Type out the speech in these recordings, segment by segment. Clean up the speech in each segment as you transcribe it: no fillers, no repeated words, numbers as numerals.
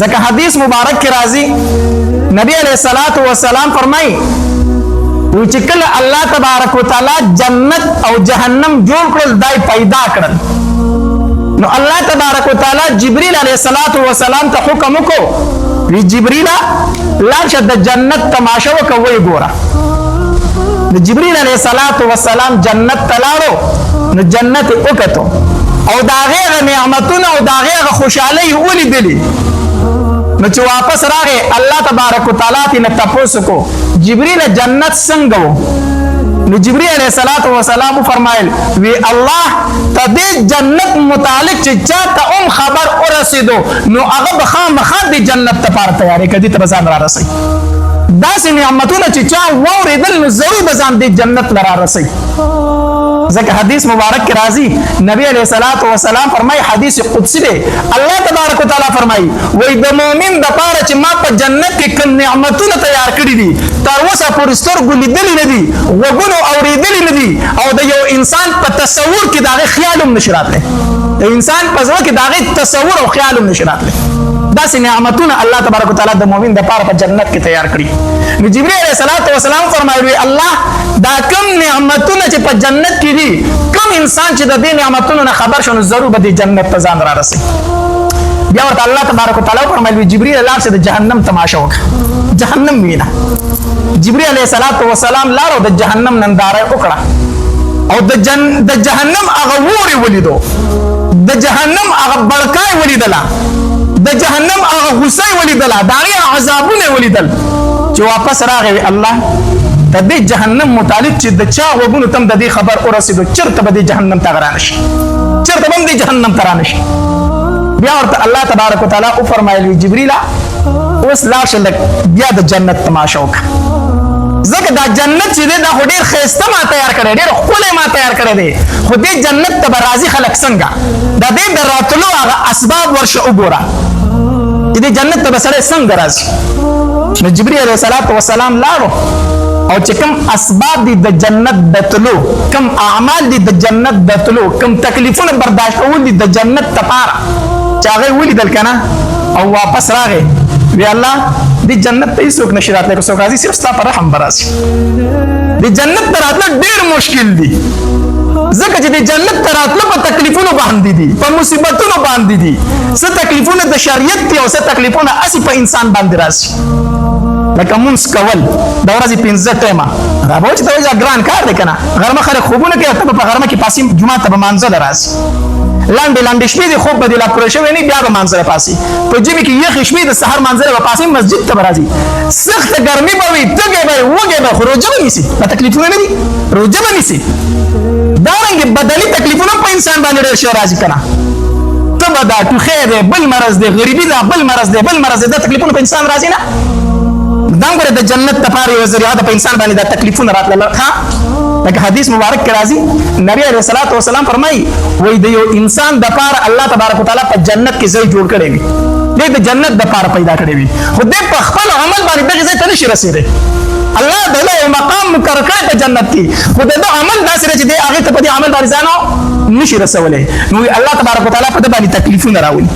ځکه حدیث مبارک کې راځي نبی علیہ الصلوۃ والسلام فرمایي و چې کله الله تبارک وتعالى جنت او جهنم جوړ کړل دای پیدا کړل نو الله تبارک وتعالى جبريل علیہ الصلوۃ والسلام ته حکم وکړ وی جبريل لا شد جنت تماشا وکوي ګوره نو جبريل علیہ الصلوۃ والسلام جنت تلاړو نو جنت وکړو او دا غیر نعمتونه او دا غیر خوشالۍ ولیدلې نو چې واپس راغی الله تبارک وتعالى ته تاسو کو جبريل جنت څنګه وو نو جبريل علیہ الصلوۃ والسلام فرمایل وی الله ته دې جنت متعلق چې چاته خبر ورسېدو نو هغه بخامخا دې جنت ته پاره تیارې کړي ته ځان را رسي داسې نعمتونه چې چا واورېدل نو ضرور به ځان دې جنت لرا رسي ځکه حدیث مبارک کې راځي نبی علیہ الصلوۃ والسلام فرمایي حدیث قدسی دی الله تبارک وتعالى فرمایي وای د مؤمن د پاره چې ما په جنت کې کوم نعمتونه تیار کړی دي تر اوسه پورې سترګو لیدلې نه دي وګونو اورېدلې نه دي او د یو انسان په تصور کې دغه خیال هم نشي راتلی د انسان په ځوان کې دغه تصور او خیال هم نشي راتلی داسې نعمتونه الله تبارک وتعالى د مؤمن د پاره په جنت کې تیار کړی نو جبرئیل علیہ السلام فرمایي الله دا کوم نعمتونه چې په جنت کې دي کوم انسان چې د دې نعمتونو نه خبر شونه ضرور به د جنت ته ځان را رسي بیا ورته الله تبارک وتعالى فرمایي جبرئیل الله چې د جهنم تماشا وکړه جهنم وینا جبرئیل علیہ السلام لارو د جهنم ننداره وکړه او د جهنم هغه ووري ولیدو د جهنم هغه بړکای ولیدله د جهنم هغه غصه ولیدله دا غي عذابونه ولیدل چې واپس راغی الله د دې جهنم متعلق چې د چا وګونو تم د دې خبر ورسېدو چرته به د جهنم ته غرانه شي چرته به د جهنم ته رانه شي بیا ورته الله تبارک وتعالى او فرمایلی جبريل اوس لاشه بیا د جنت تماشا وکړه ځکه دا جنت چې دا ډېر ښایسته ما تیار کړی ډېر ښکلی ما تیار کړی دی خو دې جنت ته به راځي خلک څنګه د دې د راتلو هغه اسباب ورشه وګوره چې دې جنت ته به سړی څنګه راځي نو جبرئیل علیہ السلام لاړو او چې کوم اسباب دي د جنت د تلو کوم اعمال دي د جنت د تلو کوم تکلیفونه برداشت کول دي د جنت لپاره چې هغه ولیدل کنه او واپس راغی وی الله د جنت ته هیڅوک نشي راتلی که څوک راځي صرف ستا په رحم به راشي د جنت ته راتله ډېر مشکل دي ځکه چې د جنت ته راتله په تکلیفونو باندې دي په مصیبتونو باندې دي څه تکلیفونه د شریعت دي او څه تکلیفونه هسې په انسان باندې راشي لکه مونځ کول د ورځې 15 ټیمه دا به چې ته وایي ګران کار دی که نه غرمه خلک خوبونه کوي ته به په غرمه کې پاسې جومات ته به مانځله راشي لاندې شپې دي خوب به دې لا پوره شوی نه بیا به مانځله پاسې په ژمي کې یخې شپې د سهار مانځله به پاسې مسجد ته به راځي سخته ګرمي به وي تږی به وي وږی به خو روژه به نیسي دا تکلیفونه نه دي روژه به نیسي دارنګې بدني تکلیفونه په انسان باندې ډېر شی راځي که نه تبه ده ټوخی دی بل مرض دی غریبي ده بل مرض دی دا تکلیفونه په انسان راځي نه دا ګوره د جنت لپاره یو ذریعه ده په انسان باندې دا تکلیفونه راتلل ښه لکه حدیث مبارک کې راځي نبی علیہ الصلوۃ والسلام فرمایي وایي د یو انسان دپاره الله تبارک وتعالی په جنت کې ځای جوړ کړی وي دې د جنت دپاره پیدا کړی وي خو دې په خپل عمل باندې دغې ځای ته نشي رسېدی الله د له مقام مقرر کړی په جنت کې خو د ده عمل داسې دی چې دې هغې ته په دې عمل باندې ځان نشي رسولی نو الله تبارک وتعالی په ده باندې تکلیفونه راولي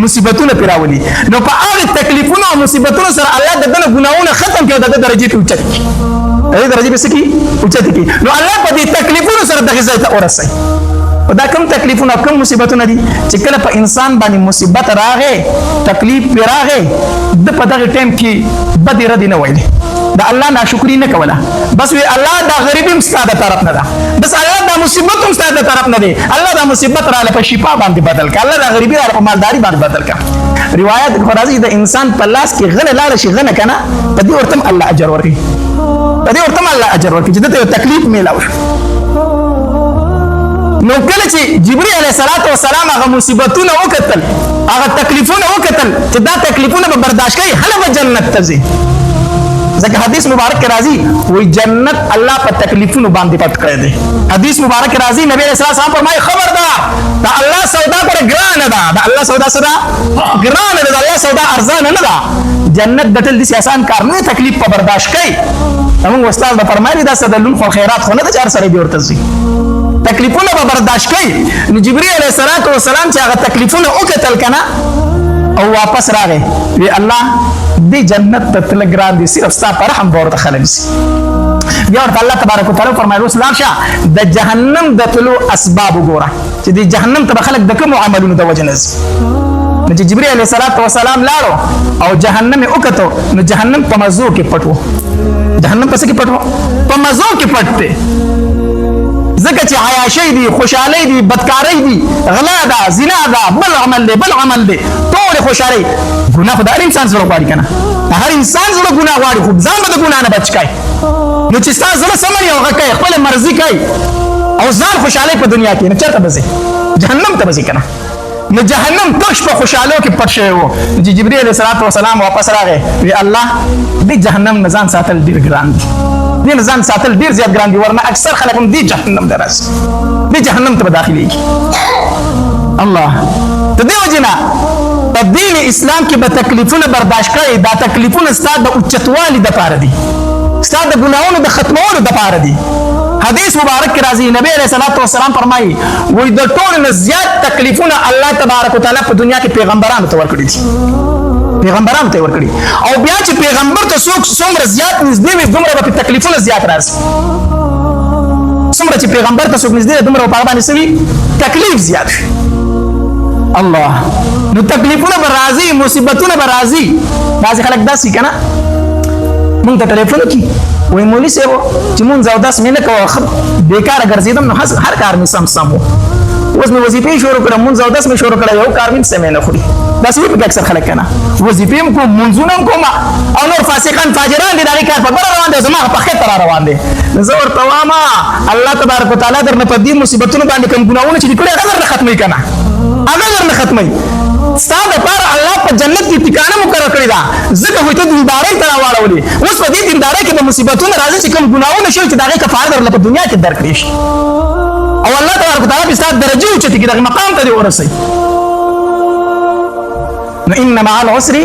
مصیبتونه پرې راولي نو په هغې تکلیفونو او مصیبتونو سره الله د ده نه ګناهونه ختم کړي او د ده درجې پرې اوچت کړي د دې درجې پرې څه کړي اوچتې کړي نو الله په دې تکلیفونو سره دغې ځای ته ورسوي دا کوم تکلیفونه کوم مصیبتونه دي چې کله په انسان باندې مصیبت راغی تکلیف پرې راغی د په دغه ټایم کې بدې ردې نه ویلې د الله ناشکري نه کوله بس وی الله دا غریبي هم ستا د طرف نه ده بس الله دا مصیبت هم ستا د طرف نه دی الله دا مصیبت راله په شفا باندې بدل کړه الله دا غریبي راله په مالداري باندې بدل کړه روایت کې راځي د انسان په لاس کې غنه لاړه شي غنه کنه په دې ورته الله اجر ورکړي په دې ورته الله اجر ورکړي چې دته تکلیف میلاو نو کله چې جبرئیل علیہ السلام هغه مصیبتونه وکتل هغه تکلیفونه وکتل چې دا تکلیفونه به برداشت کوي هله به جنت ته ځي ځکه حدیث مبارک کې راځي وایي جنت الله په تکلیفونو باندې پټ کړی دی حدیث مبارک کې راځي نبی علیہ السلام فرمایي خبردار دا الله سودا پر ګرانه ده دا الله سودا سره ګرانه ده الله سودا ارزانه نه ده جنت دټل دي آسان کار نه تکلیف په برداشت کوي موږ استاد به فرمایي دا سدلون خو خیرات خو نه د چار سره دی ورته ځي تکلیفونه به برداشت کوي نو جبرئیل علیہ السلام چې هغه تکلیفونه وکتل کنه او واپس راغی وی الله دی جنت ته تل ګران دي صرف ستا پر رحم ورته خلک سي بیا ورته الله تبارک وتعالى فرمایي اوس لاړ شه د جهنم د تلو اسباب وګوره چې د جهنم ته خلک د کوم عملونو د وجه نه نو چې جبرئیل علیه السلام لاړو او جهنم یې وکتو نو جهنم په مزو کې پټ و جهنم په څه کې پټ و په مزو کې پټ دی ځکه چې عیاشۍ دي خوشحالۍ دي بدکارۍ دي غلا ده زنا ده بل عمل دی ټولې خوشحالۍ ګناه خو د هر انسان زړه غواړي که نه د هر انسان زړه ګناه غواړي خو ځان به د ګناه نه بچ کوي نو چې ستا زړه سمني هغه کوي خپله مرضي کوي او ځان خوشحالۍ په دنیا کې نو چېرته به ځې جهنم ته به ځې که نه نو جهنم تش په خوشحالو کې پټ شوی و چې جبرئیل علیه السلام واپس راغی وی الله دې جهنم نه ځان ساتل ډېر ګران دي دې نه ځان ساتل ډېر زیات ګران دي ورنه اکثر خلک هم دې جهنم ته راځي دې جهنم ته به داخلېږي الله د دې وجې نه په دین اسلام کې به تکلیفونه برداشت کړئ دا تکلیفونه ستا د اوچتوالي دپاره دي ستا د ګناهونو د ختمولو دپاره دي حدیث مبارک کې راځي نبی علیه الصلاة والسلام فرمایي وایي د ټولو نه زیات تکلیفونه الله تبارک وتعالی په دنیا کې پیغمبرانو ته ورکړي دي پیغمبرانو ته ورکړي او بیا چې پیغمبر ته څوک څومره زیات نږدې وي دومره به تکلیفونه زیات راځي څومره چې پیغمبر ته څوک نږدې دومره په هغه باندې څه وي تکلیف زیات وي الله نو تکلیفونه به راځي مصیبتونه به راځي بعضې خلک داسې که نه مونږ ته ټلیفون وکړي وایي مولي صاحب چې مونځ او داس مې نه کوه ښه بېکاره ګرځېدم نو هر کار مې سم و اوس مې وظیفې شروع کړم مونځ او داس مې شروع کړی یو کار مې څه مې نه خوري داسې وي پکې اکثر خلک که نه وظیفې هم کوم مونځونه هم کوم او نور فاسقان فاجران دي د هغې کار په بله روان دی او زما په ښې ته را روان دی نو زه ورته وایم الله تبارک وتعالی درنه په دې مصیبتونو باندې کوم ګناهونه چې دي کړي هغه درنه ختموي که نه هغه درنه ختموي ستا دپاره الله په جنت کې ټکانه مقرر کړې ده ځکه خو ته دیندارۍ ته راواړولې اوس په دې دیندارۍ کې به مصیبتونه راځي چې کوم ګناهونه شوي چې د هغې کفاره درله په دنیا کې درکړې شي او الله تبارک وتعالی به ستا درجې اوچتې کړي دغې مقام ته دې ورسوي نو ان مع العسر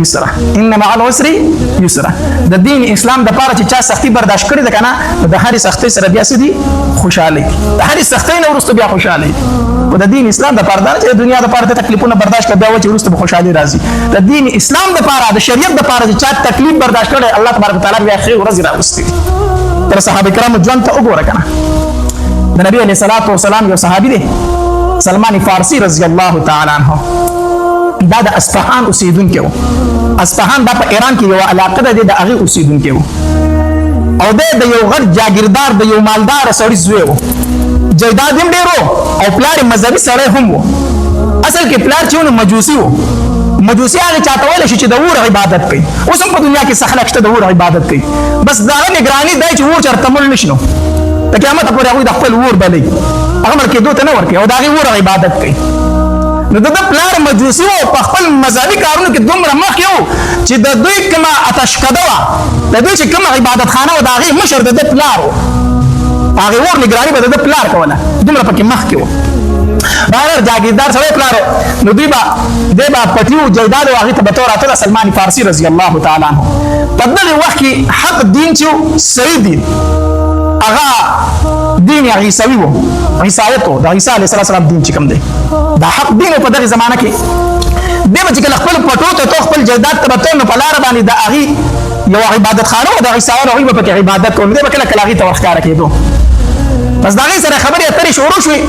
یسرا ان مع العسر یسرا د دین اسلام د پاره چې چا سختی برداشت کړی ده کنه د هرې سختۍ سره بیا څه دي خوشحالي د هرې سختۍ نه وروسته بیا خوشحالي او د دین اسلام د پاره دا چې د دنیا د پاره تکلیفونه برداشت کړه بیا و چې وروسته به خوشحالي راځي د دین اسلام د پاره د شریعت د پاره چې چا تکلیف برداشت کړی الله تبارک وتعالی بیا خیر ورځې راوستي تر صحابه کرامو ژوند ته وګوره کنه د نبی علیه الصلاة والسلام یو صحابي دی سلمان فارسی رضی الله تعالی عنه دا د اصفهان اوسیدونکی و اصفهان دا په ایران کې یو علاقه ده د هغې اوسیدونکی و او دی د یو غټ جاګیردار د یو مالدار سړي زوی و جیداد هم ډېر او پلار یې مذهبي سړی هم و اصل کې پلار چې و نو مجوسي و مجوسي هغې چاته ویلی شي چې د اور عبادت کوي اوس هم په دنیا کې څه خلک شته د اور عبادت کوي بس د هغه نګراني دی چې اور چېرته مړ نه شي نو د قیامته پورې هغوی د خپل اور بلوي هغه مړ کېدو ته نه ورکوي او د هغې اور عبادت کوي نو د پلار مجوسي و په خپل مذهبي کارونو کې دومره مخکې و چې د دوی کومه اتشکده وه د دوی چې کومه عبادت خانه وه د هغې مشر د ده پلار و هغې اور نګراني به د ده پلار کوله دومره پکې مخکې و بهر جاګیردار سړی پلار نو دوی به دی به پټي و جیداد و هغې ته به تو راتله سلمان فارسي رضی الله تعالی عنه په دغې وخت کې حق دین چې و صحیح دین هغه دین عیسوي و عیسایت و د عیسی علیه السلام دین چې کوم دی دا حق دین په دغه زمانه کې دی به چې کله خپل پټو ته تو خپل جیداد ته به تو نو په لاره باندې د هغې یو عبادت خانه و د عیسایانو هغوی به پکې عبادت کوو نو دی به کله کله هغې ته ورښکاره کېدو بس د هغې سره خبرې اترې شروع شوې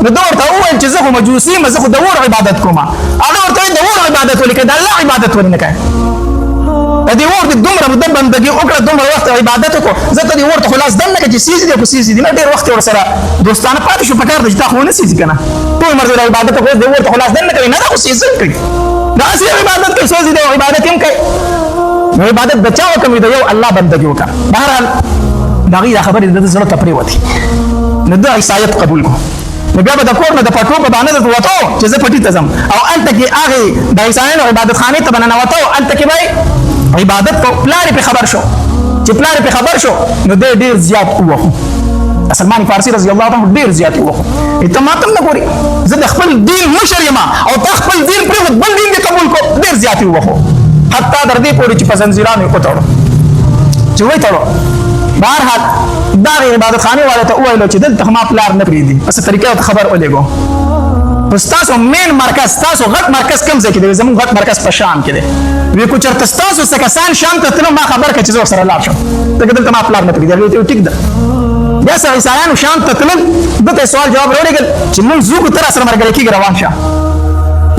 نو ده ورته وویل چې زه خو مجوسي یم زه خو د اور عبادت کوم هغه ورته ویل د اور عبادت ولې کوې د الله عبادت ولې نه کوې د دې اور د دومره مده بندګي وکړه دومره وخت عبادت وکړو زه ته دې اور ته خو لاس دم نه کړه چې سیزي دی خو سیزي دی نه ډېر وخت یې ورسره دوستانه پاتې شو پکار ده چې تا خو ونه سیزي که نه ټول عمر دې عبادت وکړو دې اور ته خو لاس دم نه کوي نه دا خو سیزي کوي داسې عبادت کوي سوځي دی او عبادت هم کوي نو عبادت د چا وکړو د یو الله بندګي وکړه بهرحال د هغې دا خبرې د ده زړه ته پرېوتې نو ده عیسایت قبول کړو نو بیا به د کور نه د پټو په بهانه درته وتو چې زه پټي ته ځم او هلته کې هغې د عیسایانو عبادت خانې ته به ننوتو هلته کې به عبادت کو پلار په خبر شو چې پلار په خبر شو نو ډېر زیات ووخو سلمان فارسی رضی الله عنه ډېر زیات ووخو ته ماته نه ګورې زه د خپل دین مشر یم او تا خپل دین پرېښود بل دین دې قبول کو ډېر زیات ووخو حتی تر دې پورې چې په زنځیرانو یې وتړو چې ویې تړو بهرحال دغې عبادت خانې والو ته وویلو چې دلته خو ما پلار نه پرېږدي پسې طریقې ورته خبر ولېږو تاسو مین مرکز تاسو غټ مرکز کوم ځای کې دی زموږ غټ مرکز په شام کې دی وی کو چرته تاسو څه کسان شام ته تلو ما خبر کړه چې زه سره لاړ شم ته دلته ما پلان نه پکې ټیک ده بیا سره عیسایانو شام ته تلل دته سوال جواب وروړي چې موږ زو کو تر سره مرګ کېږي روان شه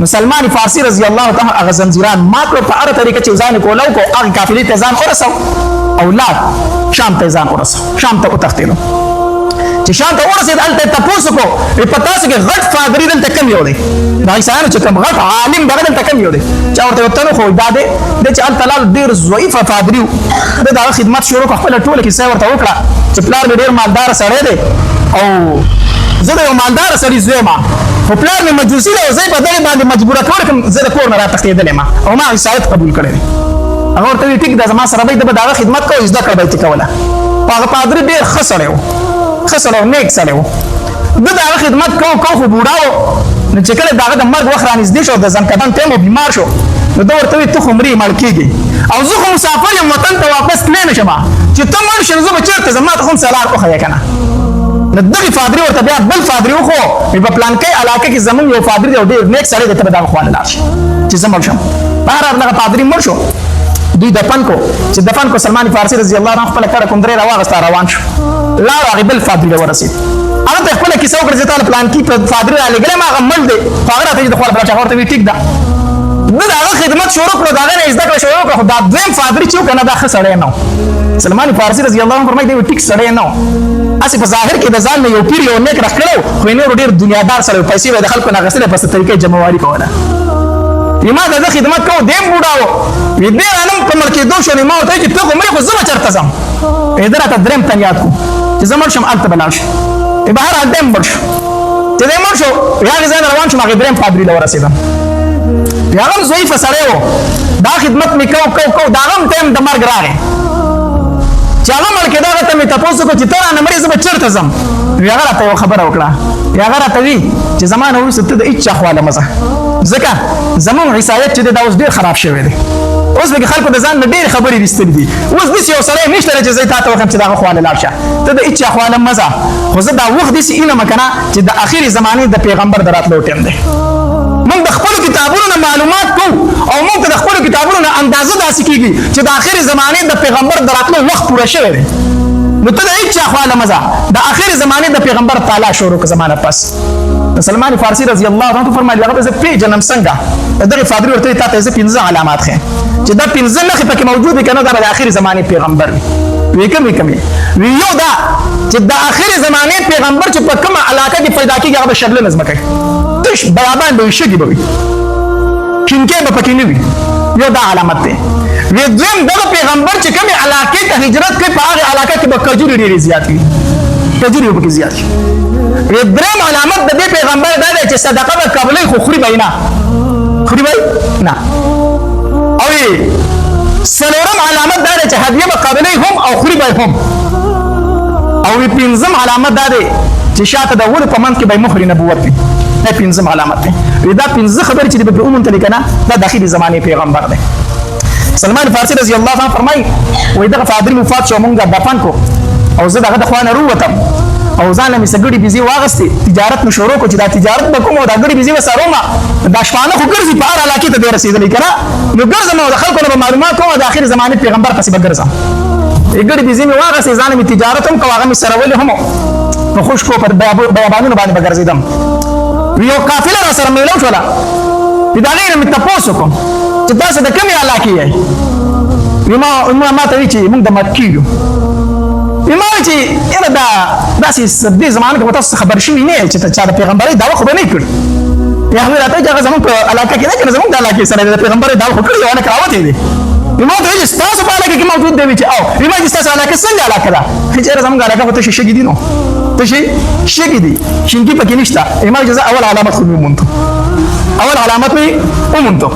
مسلمان فارسی رضی الله تعالی هغه زنجیران ماته په اړه طریقه چې ځان کولو کو هغه قافلې ته ځان ورسو اولاد شام ته ځان ورسو شام ته وتښتېدو چې شام ته ورسېد هلته تپوس کو په تاسو کې غټ فادری دلته کم یو دی دا عیسایانو چې کوم غټ عالم دغه دلته کم یو دی چې ورته وتنو خو دا دی چې هلته لال ډېر ضعیف فادری و د هغه خدمت شروع کړ خپل ټوله کیسه ورته وکړه چې پلار مې ډېر مالدار سړی دی او زه د یو مالدار سړي زوی یم خو پلار مې مجوسي دی او زه یې په دغې باندې مجبوره کړی کړم زه د کور نه راتښتېدلی یم او ما عیسایت قبول کړی دی هغه ورته وایي ټیک ده زما سره به د هغه خدمت کوو زده کړه به یې کوله هغه پادري ډېر ښه سړی و ښه سړی و نیک سړی و ده د هغه خدمت کوو خو بوډا و نو چې کله د هغه د مرګ وخت رانږدې شو د ځنکدن ټایم و بیمار شو نو ده ورته وایي ته خو مرې مړ کېږي او زه خو مسافر یم وطن ته واپس تللی نه شم چې ته مړ شې نو زه به چېرته ځم ما ته خو هم څه لار وښیه که نه نو دغې فادري ورته بیا بل فادري وښو په پلانکۍ علاقه کې زموږ یو فادري دی او ډېر نیک سړی دی ته به دغه خوا لاړ شي چې زه مړ شم بهرحال دغه پادري مړ شو دوی دفن کو چې دفن کو سلمان فارسی رضی الله عنه خپله کډه کوم درې راواغسته روان شو لاړ هغې بل فادري ته ورسېد هغه ته خپله کیسه وکړه چې تا له پلانکي فادري رالېږلی یم هغه مړ دی خو هغه راته چې د خوا له هغه ورته وایي ټیک ده ده د هغه خدمت شروع کړو د هغې نه یې زده کړه شروع کړه خو دا دویم فادري چې و که نه دا ښه سړی نه و سلمان فارسی رضی الله عنه فرمایي دی ټیک سړی نه و هسې په ظاهر کې د ځان نه یو پیر یو نیک راښکلی و خو یې نورو ډېر دنیادار سړی و پیسې به یې د خلکو نه اخېستلې په څه طریقې جمعواري کوله ما د ده خدمت کوو دیم بوډا و وي دې رانم په مړ کېدو شو نو ما ورته وایي چې ته خو مرې خو زه به چېرته ځم ده راته درېیم تن یاد کړو چې زه مړ شم هلته به لاړ شم بهرحال دی مړ شو چې دی مړ شو هغې ځای نه روان شوم هغې درېیم پادري ته ورسېدم هغه هم ضعیفه سړی و دا خدمت مې کو د هغه هم ټایم د مرګ راغی چې هغه مړ کېده هغه ته مې تپوس وکړو چې ته رانه مرې زه به چېرته ځم هغه راته یوه خبره وکړه هغه راته وي چې زما نه وروسته ته د هېچ چا خواله مه ځه ځکه زموږ عیسایت چې دی دا اوس ډېر خراب شوی دی اوس به خلکو د ځان نه ډېرې خبرې ویستلي دي اوس داسې یو سړی نشته دی چې زه تا ته وښیم چې د هغه خواله لاړ شه ته د هېچ چا خواله مه ځه خو زه دا وخت داسې علم که نه چې د اخرې زمانې د پیغمبر د راتلو ټیم دی موږ د خپلو کتابونو نه معلومات کوو او موږ ته د خپلو کتابونو نه اندازه داسې کېږي چې د اخرې زمانې د پیغمبر د راتلو وخت پوره شوی دی نو ته د هېچ چا خواله مه ځه د اخرې زمانې د پیغمبر تعالی شروع که زمانه پس سلمان فارسی رضی الله عنه فرمایي هغه زه پیژنم څنګه دغه فادري ورته تا ته زه 15 علامات ښیم چې دا 15 نښې پکې موجود دي که نه دا به د اخرې زمانې پیغمبر وي کومې وي یو دا چې د اخرې زمانې پیغمبر چې په کومه علاقه کې پیدا کېږي هغه به شډله ځمکه وي تش بیابان به وي شګې به وي کینکې به پکې نه وي یو دا علامت دی وی دویم دغه پیغمبر چې کومې علاقې ته هجرت کوي په هغې علاقه کې به کجورې ډېرې زیات وي کجورې به پکې زیات وي درېیم علامت د دې پیغمبر دا دی چې صدقه به قبلوي خو خوري به یې نه خوري به نه او څلورم علامت دا دی چې هدیه به قبلوي هم او خوري به هم او پنځم علامت دا دی چې شاته د ولو په منځ کې به یې مخري نبوت وي دا پنځم علامت دی دا پنځه خبرې چې د به وموندلې که نه دا د اخرې زمانې پیغمبر دی سلمان فارسی رضی الله عنه فرمایي وایي دغه فادري مفات شو مونږ دفن کو او زه دغه د خوا نه رووتم او ځان له مې څه ګډې بيزې واغستې تجارت مې شروع کړو چې دا تجارت به کوم او دا ګډې بيزې به څارومه دا شپانه خو ګرځي په هر علاقې ته دی رسېدلی که نه نو ګرځم او د خلکو نه به معلومات کوم او د اخر زمانې پیغمبر پسې به ګرځم ګډې بيزې مې واغستې ځان مې تجارت هم کوو هغه مې سرولې هم په خوشکو پر بیابانونو باندې به ګرځېدم یو قافله را سره میلو شوله د هغې نه مې تپوس وکړم چې تاسو د کومې علاقې یئ ما ته وایي چې موږ د مکې یو ما وایي چې یاره دا داسې دې زمانه کې به تاسو خبر شوي نه یئ چې چا د پیغمبرۍ دعوه خو به نه یې کړي هغوی راته وایي چې هغه زموږ په علاقه کې نه که نه زموږ د علاقې سره د پیغمبرۍ دعوه خو کړې یوه نه کراوت یې دی ما ته وایي چې ستاسو په علاقه کې موجود دی چې او ما وایي چې ستاسو علاقه څنګه علاقه ده چې یاره زموږ علاقه خو تشې شګې دي نو تشې شګې دي شینکي پکې نشته ما وایي چې زه اول علامت خو مې وموندو اول علامت مې وموندو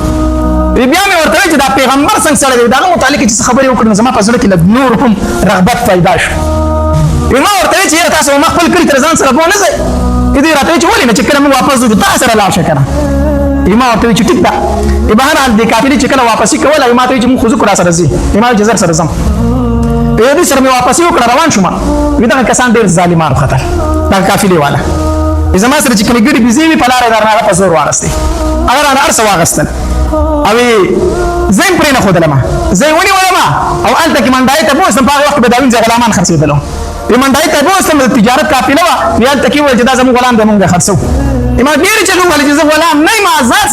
بیا مې ورته وایي چې دا پیغمبر څنګه سړی دی د هغه متعلق چې څه خبرې وکړو نو زما په زړه کې لږ نور هم رغبت پیدا شو ما ورته وایي چې یاره تاسو ما خپل کلي تر ځان سره بو نه ځئ دې راته وایي چې ولې نه چې کله موږ واپس ځو تا سره لاړ شه که نه ما ورته وایي چې ټیک ده بهرحال دې قافلې چې کله واپسي کوله ما ته وایي چې موږ خو ځو را سره ځي ما وایي چې زر سره ځم دې سره مې واپسي وکړه روان شوم دغه کسان ډېر ظالمان وختل دغه قافلې والا زما سره چې کلی ګړي بيزي وي په لار درنه هغه په زور واغستې اگر انا ارسه واغستل او زين پرې نه خودلم زين ونی ولما او انت کې منډای ته بوسم په وخت به دا وینځ غلامان خرڅېدلو منډای ته بوسم د تجارت قافله وا ریال تکي ول چې دا زمو غلام د مونږه خرڅو ما ډیر چې ول چې غلام نه ما آزاد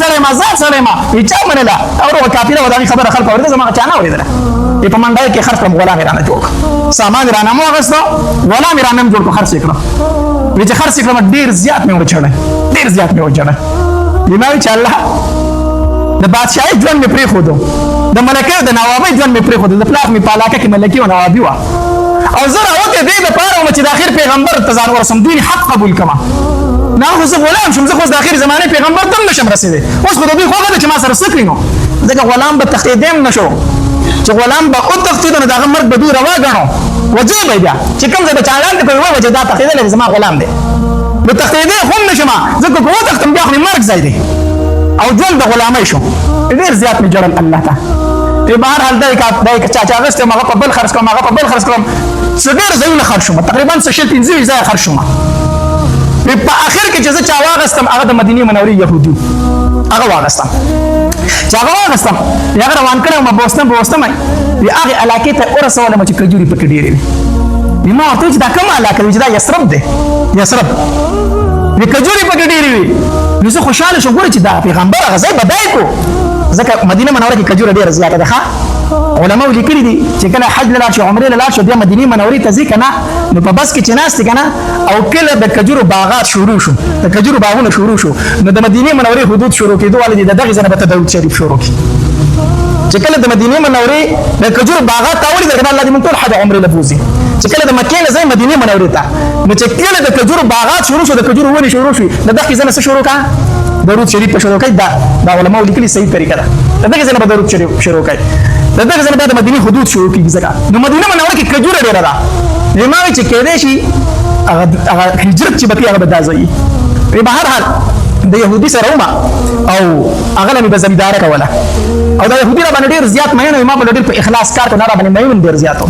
سره ما چا منله او قافله وداني خبره خلک ورته زما چانه ورېدله په منډای کې خرڅ کوم غلام رانه جوړ سامان رانه مو غوښتو غلام رانه جوړ کو خرڅ کړو چې خرڅ کړم ډیر زیات مې وچړل یماوي چې الله د بادشاہي ژوند مې پرې خودو د ملکه د نوابي ژوند مې پرې خودو د پلاک مې پالاکه کې ملکي او نوابي وا او زه راوته دې د پاره چې د اخر پیغمبر تزار ورسم دین حق قبول کما نه خو زه غلام شم زه خو د اخر زمانه پیغمبر تم نشم رسیدي اوس خو دوی خو چې ما سره سکرینو ځکه غلام به تختیدم نشو چې غلام به او تختیدنه دغه مرګ به دوی روا غنو وجه به بیا چې کوم ځای به چاړان ته په وجه دا تختیدل زما غلام دی نو تختیدل هم نشم ځکه کوم تختم بیا خو مرګ ځای دی او ژوند د غلامۍ شو ډېر زیات مې جوړل الله ته په بهر حال دای کا چا غسته ما په بل خرڅ کوم څه ډېر ځایونه خرڅ شوم تقریبا 15 ځای خرڅ شوم په اخر کې چې زه چا واغستم هغه د مدینه منورې يهودي هغه واغستم یا روان کړم ما بوستم وی هغه علاقې ته ورسوله چې کجوري پکې ډېرې وي ما ورته چې دا کومه علاقه چې دا یثرب دی وی کجوري پکې ډېرې وي نو زه خوشاله شوم ګورې چې دا پیغمبر هغه ځای بدای کو ځکه مدینه منوره کې کجوره ډېره زیاته ده علماء لیکلي دي چې کله حج لاړ شي عمره لاړ شي بیا مدینه منورې ته ځي کنه نو په بس کې چې ناست کنه او کله د کجورو باغات شروع شو د کجورو باغونه شروع شو نو د مدینه منورې حدود شروع کېدو ولې د دغه ځنه به تداوود شریف شروع کی چې کله د مدینه منورې د کجورو باغات تاولې د الله دې مونږ ټول حج عمره لبوزي چې کله د مکې نه ځای مدینه منورې ته نو چې کله د کجورو باغات شروع شو د کجورو ونې شروع شي د دغه ځنه څه شروع کا درود شریف په شروع کوي دا علماء لیکلي صحیح طریقه ده دغه ځنه به درود شریف شروع کوي دغه ځنه د مدینه حدود شروع کیږي ځکه نو مدینه منوره کې کجوره ډیره ده یماوي چې کېدې شي هغه هجرت چې بکی هغه بدازي په بهر حال د يهودي سره وما او هغه لمې بزمیدار کوله او دا يهودي را باندې ډیر زیات مې نه ما په ډیر په اخلاص کار کوي نه را باندې مې ډیر زیاتو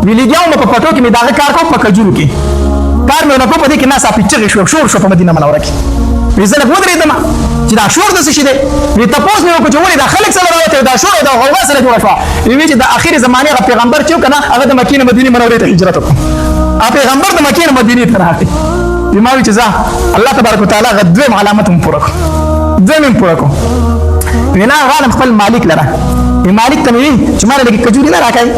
ویلیګاو په پټو کې مې دا کار کوم په کجورو کې کار مې نه کوم په دې کې ناسا پیچر شور شو په مدینه منوره کې ویزل کو درې دما چې دا شور د څه شي دی وی تاسو نو کو چې ولې دا خلک سره راوته دا شور دا غوغا سره جوړ شو وی چې د اخیر زمانه پیغمبر چې کنه هغه د مکې نه مدینه منورې ته هجرت وکړ پیغمبر د مکې نه مدینه ته راغی بیماری چې الله تبارک وتعالى غدویم علامتهم پورکو دویم پورکو وینا غالم خپل مالک لره مالک ته وی چې مال لګي کجوري نه راکای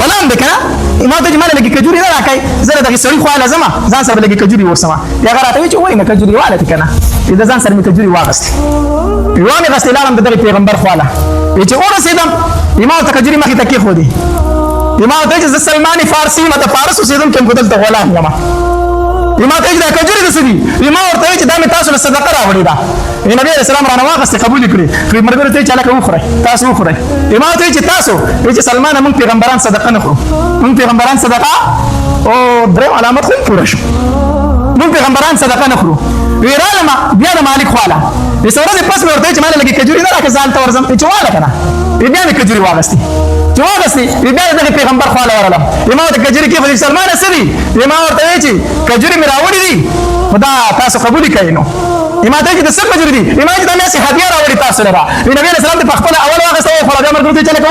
غلام به کنه ما ته مال لګي کجوري نه راکای زره دغه سړی خو لازمه ځان سره لګي کجوري ورسمه یا غراته وی چې وای نه کجوري واله کنه دا ځان سره می کجوري واغست یوانه غسلارم د پیغمبر خواله چې ورسېدم امام ته کجوري مخې ته کې خو دي امام ته چې سلمان فارسی ما ته فارس اوسېدم کوم بدل ته غلام یم امام ته دا کجوري د سدي امام ورته چې دا مې تاسو له صدقه راوړې ده نبی رسول الله رانه واغست قبول کړی مرګ ته چې لکه وخره تاسو وخره امام ته چې تاسو چې سلمان موږ پیغمبران صدقه نه خورو موږ پیغمبران صدقه او درې علامت خو پوره شو موږ پیغمبران صدقه نه خورو ویرالما بیا د مالک خواله وسورې پس ورته چې مال لګي کجوري نه راکې ځان ته ورزم چې واله کنه بیا مې کجوري واغستې بیا د پیغمبر خواله ورلم امام ته کجوري کې فضیل سلمان اسدي امام ورته چې کجوري مې راوړې دي خدا تاسو قبول کړئ نو امام ته چې د څه کجوري دي امام ته مې هدیه راوړې تاسو لره نبی رسول الله په خپل اول واغسته خو بیا مرګ ته چې لکه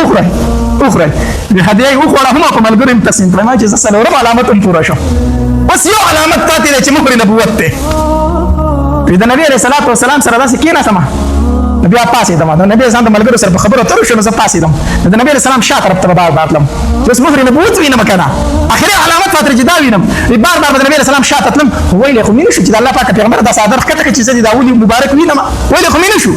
وخره به هدیه وخوړه هم په ملګرو تقسیم کړم چې سلام علامت هم پوره شو بس یو علامت پاتې چې مخ نبوت ته د نبی علیہ الصلوۃ والسلام سره داسې کېنه سم نبی پاسې دم د نبی سره ملګرو سره خبرو تر شو نو پاسې دم د نبی علیہ السلام شاته طرف ته بارتلم چې مخ نبوت وینم مکانه اخري علامت فاتره جدا وینم بار د نبی علیہ السلام شاته تلم ویل خو مين شو چې الله پاک پیغمبر د صادر کته چې زدي دا ولي مبارک وینم ویل خو مين شو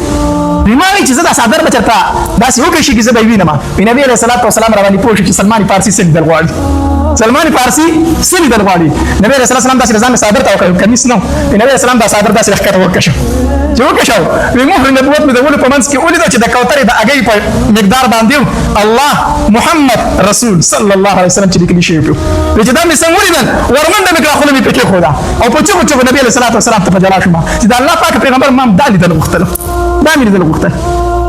بیماری چې زدا صادر بچرتا داسې وکړي چې زدا وینم نبی علیہ الصلوۃ والسلام را باندې پوښتنه چې سلمان فارسی څنګه درغواړي سلمان فارسی سلی دلغواړي نبی رسول الله داسې ځان صادر تا وکړ کمیس نو نبی رسول الله دا صادر داسې راکړه وکړ چې وکړو وی مهر نبوت مې د ول په منځ کې ولید چې د کوترې د اگې په مقدار باندې الله محمد رسول صلی الله علیه وسلم چې لیکلی شی وو چې دا مې څنګه ولیدل ورمنډه مې کړه خو مې پکې خو دا او په چوغو نبی رسول الله صلی الله علیه وسلم ته جلا شوم چې د الله پاک پیغمبر ما دالي د وختلو دا مې د وختل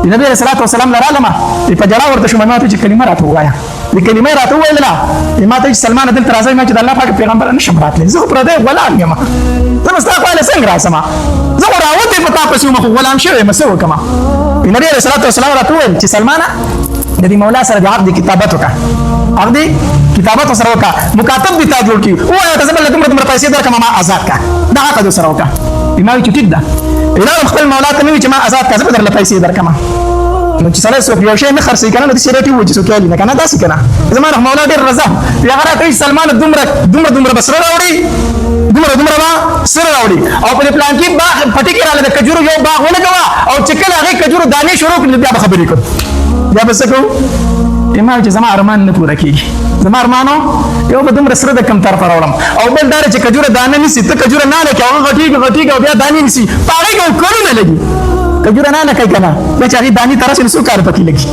نبی علیہ الصلوۃ والسلام لرالما په جړه ورته شو ما ته چې کلمه راته وایا د کلمه راته ویل نه ما ته سلمان دلته راځي ما چې د الله پاک پیغمبر نشم راتلی زه پر دې غلام یم زه مستا خو له څنګه راسم زه راوته په تاسو مخ غلام شوی مسو کما نبی علیہ الصلوۃ والسلام راته ویل چې سلمان د دې مولا سره د عقد کتابت وکړه عقد کتابت سره وکړه مکاتب دي تا جوړ کی او ته زبر دومره پیسې درکم ما آزاد کا دا عقد سره وکړه ما چې ټیک ده اله خپل مولا ته وی چې ما آزاد کا زبر درله پیسې درکم نو چې سره څوک یو شی نه خرڅي کنه د سیریټي و چې څوک یې نه کنه داسې کنه زموږ مولا ډیر رضا یا غره سلمان دومره بسره راوړي دومره با سره راوړي او په پلان کې باغ پټی کې رااله د کجورو یو باغ ولګوا او چې کله هغه کجورو دانې شروع کړل بیا خبرې کړ بیا بس کو امام چې زما ارمان نه پوره کیږي زما ارمانو یو به دومره سره د کم طرف راوړم او بل دار چې کجوره دانه نسی ته کجوره نه لکه هغه غټیږي او بیا دانې نسی پاره کو کړو نه لګي کجوره نه کوي کنه بیا چې هغه دانی تر څو کار پکې لګي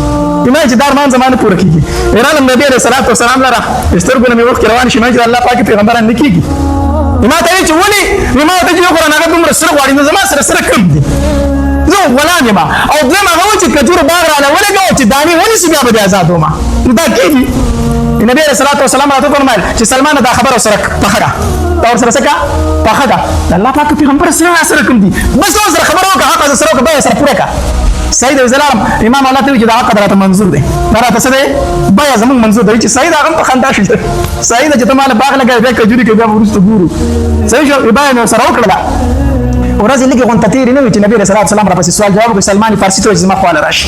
ایمان چې دار مان زمانه پوره کیږي ایران نبی علیہ الصلوۃ والسلام لره استرګونه مې وخت روان شي ما چې الله پاک پیغمبران نکېږي ایمان ته چې ولي ایمان ته چې قرآن هغه دومره سره غواړي نو زما سره کم دي زه غلام یم او دغه هغه چې کجوره باغ را لولګو چې دانی ونی بیا به آزاد ومه دا کېږي نبی علیہ الصلوۃ والسلام راته فرمایل چې سلمان دا خبره سره پخړه دا ور سره سکا پخړه الله پاک پیغمبر سره کوم دي بس اوس خبره وکړه هغه سره وکړه سره پوره کا سید زلال امام الله ته چې دا عقد راته منظور دی راته څه دی بیا زمون منظور دی چې سید هغه په خندا شي سید چې ته مال باغ لګای بیا کجوري کې بیا ورسته ګورو سید شو بیا سره وکړه ورځ لګي غونټه تیرې نه وي چې نبی رسول الله صلی الله علیه وسلم سوال جواب کوي سلمان فارسی ته چې ما خواله راشي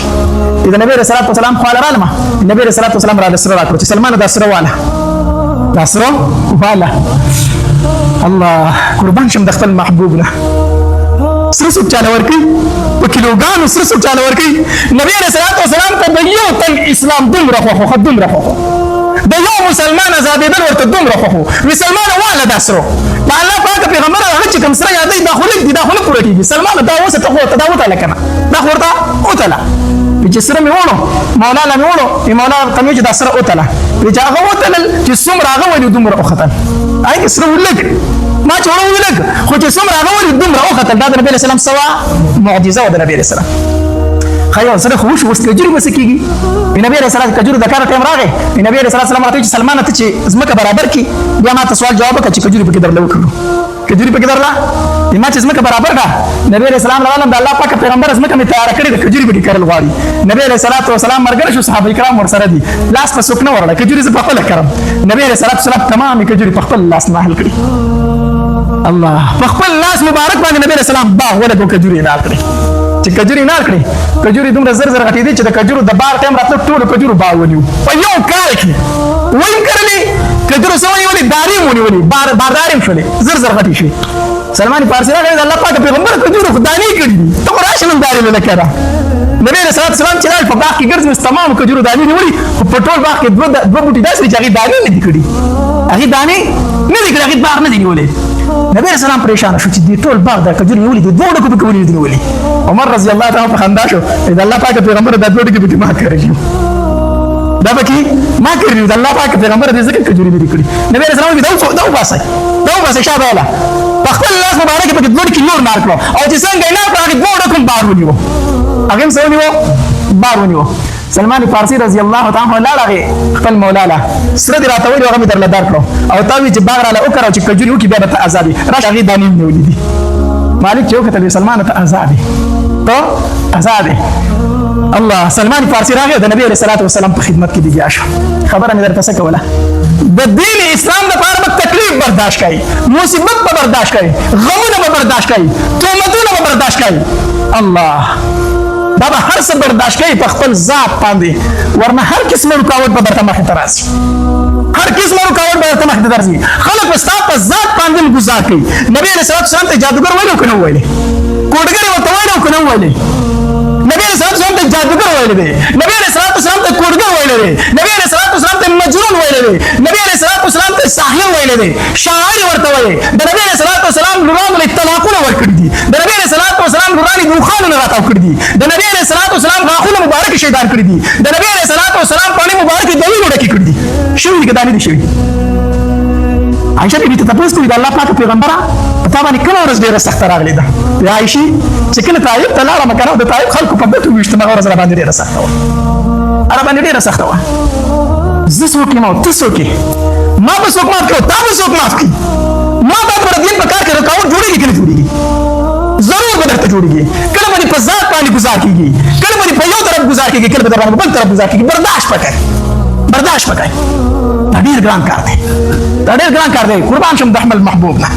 اذا نبی رسول الله صلی الله علیه وسلم خواله رالما نبی رسول الله صلی الله علیه وسلم راکړو چې سلمان دا سره واله دا سره واله الله قربان شم د خپل محبوب نه سره سوچ چاله ورکی په کیلوګانو سره سوچ چاله ورکی نبی رسول الله صلی الله علیه وسلم ته یو تل اسلام دومره خو دومره خو د یو مسلمان آزادېدل ورته دومره خو مسلمان واله دا سره دا الله پاک پیغمبر هغه چې کوم سره یادې دا خلک دي دا خلک پوره کیږي سلمان دا اوسه ته خو دا وته لکنه دا ورته اوتله چې سره مې وړو مولا لا مې وړو مولا ته چې دا سره اوتله چې هغه اوتل چې څومره هغه ولې دومره اوختل آی سره ولګ ما چې وړو ولګ خو چې څومره هغه ولې دومره اوختل دا د نبی اسلام سوا معجزه و د نبی اسلام خیال سره خوش وست کجوري بس کیږي نبی رسول الله کجوري د کار ټیم راغی نبی رسول الله سلام راته سلمان ته چې زمکه برابر کی بیا ما ته سوال جواب وکړي کجوري پکې درلو کړو کجوري پکې درلا ما چې زمکه برابر کا نبی رسول الله د الله پاک پیغمبر زمکه می تیار کړی د کجوري پکې کړل غواړي نبی رسول الله سلام مرګ شو صحابه کرام ور سره دي لاس په سکنه ورله کجوري ز په خپل کړم نبی رسول الله سلام تمام کجوري په خپل لاس نه حل کړی الله په خپل لاس مبارک باندې نبی رسول الله باغ ولګو کجوري نه کړی چې کجوري نه کړی کجوري دومره زر غټې دي چې د کجورو د بار ټیم راتلو ټول کجورو باغ ونیو په یو کال کې ویم کړلې کجورو سوي ولې داري ونیولې بارداري شولې زر غټې شي سلمان فارسی راغی الله پاک پیغمبر کجورو خدای کړی ته راشنم داري نه کړه نبی رسول الله سلام چې په باغ کې ګرځم تمام کجورو دانی نیولې په ټول باغ کې دوه بوټي داسې چې هغه دانی نه دي کړی هغه دانی نه دي کړی هغه باغ نه دی نیولې نبی رسول الله پریشان شو چې دې ټول باغ د کجورو نیولې دي دوه ډکو په کولې دي نیولې عمر رضی الله تعالی په خندا شو دا الله پاک پیغمبر د دوه ډکو په ما کړی دا بکی ما کړی دا الله پاک پیغمبر دې ذکر کجوري دې کړی نبی رسول الله دا واسه شابه والا په خپل لاس مبارک په دوه کې نور مار کړو او چې څنګه نه په هغه دوه ډکو بار ونیو هغه څه ونیو بار ونیو سلمان فارسی رضی الله تعالی عنہ لاغه خپل مولا لا سره دی راته ویل هغه درل دار کړو او تا وی چې باغ را له وکړو چې کجوري وکي بیا ته آزادي راشه هغه دانی نیولې دي مالک چې وکړه سلمان ته آزادي ته آزادي الله سلمان فارسی راغه د نبی رسول الله والسلام په خدمت کې دی شو خبره مې درته څه کوله د دین اسلام لپاره به تکلیف برداشت کړي مصیبت به برداشت کړي غمونه به برداشت کړي تهمتونه به برداشت کړي الله دا به هر څه برداشت کوي په خپل ذات باندې ورنه هر قسم رکاوټ به درته مخې ته راشي هر قسم رکاوټ به درته مخې ته درځي خلک به ستا په ذات باندې ګزار کوي نبی رسول الله ته جادوګر ویلو که نه ویلې کوډګر ورته ویلو که نه ویلې نبی رسول الله ته جادوګر ویلې دی نبی رسول الله ته کوډګر ویلې دی نبی رسول الله ته مجنون ویلې دی نبی رسول الله ته ساحر ویلې دی شاعر ورته ویلې د نبی رسول الله لورانو له طلاقونه ورکړي دي د نبی رسول الله لورانو دوخانو نه راټاو کړي دي د نبی رسول الله غاښونه مبارک شیطان کړي دي د نبی رسول الله پانی مبارک دلی وړه کې کړي دي شوی کې دانی دي شوی عائشه بیبي ته تاسو کوي د الله پاک پیغمبره په تا باندې کومه ورځ ډیره سخت راغلی ده یا عائشه چې کله طائف ته لاړه مکنه د طائف خلکو په بده وشته مغه ورځ را باندې ډیره سخت و را باندې ډیره سخت و زه څوک یم او ته څوک یې ما به څوک مات کړو تا به څوک معاف کړي ما باید پر دین په کار کې رکاوټ جوړېږي که نه جوړېږي ضرور به درته جوړېږي کله به دې په ذات باندې ګزار کېږي کله به دې په یو طرف ګزار کېږي کله به در باندې بل طرف ګزار کېږي برداشت وکړئ برداشت وکړئ دا ډېر ګران کار دی دا ډېر ګران کار دی قربان شم د احمد محبوب نه